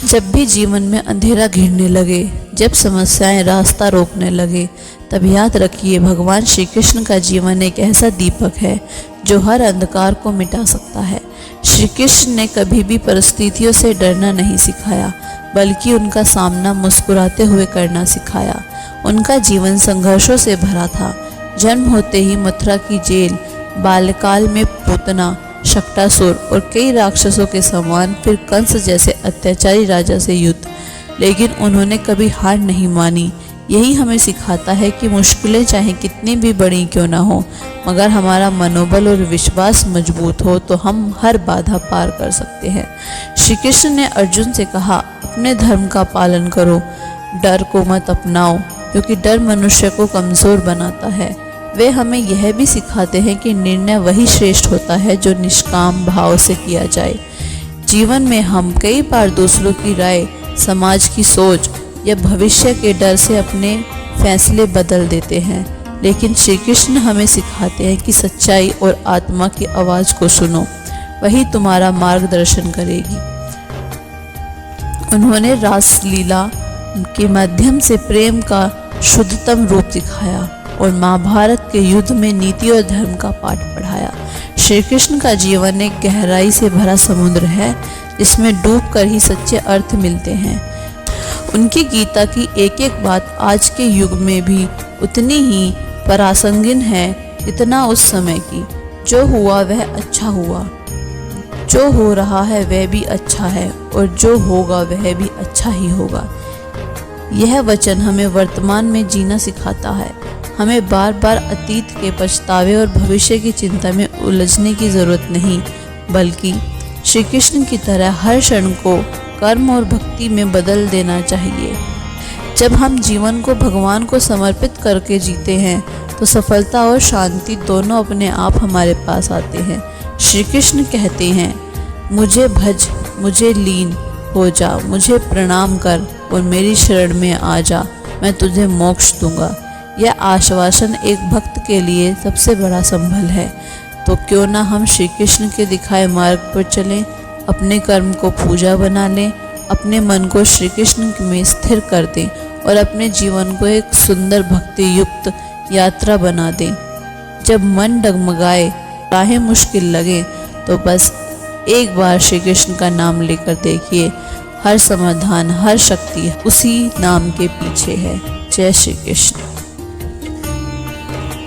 जब भी जीवन में अंधेरा घिरने लगे, जब समस्याएं रास्ता रोकने लगे, तब याद रखिए भगवान श्री कृष्ण का जीवन एक ऐसा दीपक है जो हर अंधकार को मिटा सकता है। श्री कृष्ण ने कभी भी परिस्थितियों से डरना नहीं सिखाया, बल्कि उनका सामना मुस्कुराते हुए करना सिखाया। उनका जीवन संघर्षों से भरा था। जन्म होते ही मथुरा की जेल, बाल्यकाल में पूतना, शक्टासुर और कई राक्षसों के समान, फिर कंस जैसे अत्याचारी राजा से युद्ध, लेकिन उन्होंने कभी हार नहीं मानी। यही हमें सिखाता है कि मुश्किलें चाहे कितनी भी बड़ी क्यों ना हो, मगर हमारा मनोबल और विश्वास मजबूत हो तो हम हर बाधा पार कर सकते हैं। श्री कृष्ण ने अर्जुन से कहा, अपने धर्म का पालन करो, डर को मत अपनाओ, क्योंकि डर मनुष्य को कमज़ोर बनाता है। वे हमें यह भी सिखाते हैं कि निर्णय वही श्रेष्ठ होता है जो निष्काम भाव से किया जाए। जीवन में हम कई बार दूसरों की राय, समाज की सोच या भविष्य के डर से अपने फैसले बदल देते हैं, लेकिन श्री कृष्ण हमें सिखाते हैं कि सच्चाई और आत्मा की आवाज़ को सुनो, वही तुम्हारा मार्गदर्शन करेगी। उन्होंने रासलीला के माध्यम से प्रेम का शुद्धतम रूप दिखाया और महाभारत के युद्ध में नीति और धर्म का पाठ पढ़ाया। श्री कृष्ण का जीवन एक गहराई से भरा समुद्र है, जिसमें डूबकर ही सच्चे अर्थ मिलते हैं। उनकी गीता की एक एक बात आज के युग में भी उतनी ही प्रासंगिक है जितना उस समय की। जो हुआ वह अच्छा हुआ, जो हो रहा है वह भी अच्छा है, और जो होगा वह भी अच्छा ही होगा। यह वचन हमें वर्तमान में जीना सिखाता है। हमें बार बार अतीत के पछतावे और भविष्य की चिंता में उलझने की जरूरत नहीं, बल्कि श्री कृष्ण की तरह हर क्षण को कर्म और भक्ति में बदल देना चाहिए। जब हम जीवन को भगवान को समर्पित करके जीते हैं तो सफलता और शांति दोनों अपने आप हमारे पास आते हैं। श्री कृष्ण कहते हैं, मुझे भज, मुझे लीन हो जा, मुझे प्रणाम कर और मेरी शरण में आ जा, मैं तुझे मोक्ष दूंगा। यह आश्वासन एक भक्त के लिए सबसे बड़ा संबल है। तो क्यों ना हम श्री कृष्ण के दिखाए मार्ग पर चलें, अपने कर्म को पूजा बना लें, अपने मन को श्री कृष्ण में स्थिर कर दें और अपने जीवन को एक सुंदर भक्ति युक्त यात्रा बना दें। जब मन डगमगाए, राहें मुश्किल लगे, तो बस एक बार श्री कृष्ण का नाम लेकर देखिए, हर समाधान, हर शक्ति उसी नाम के पीछे है। जय श्री कृष्ण।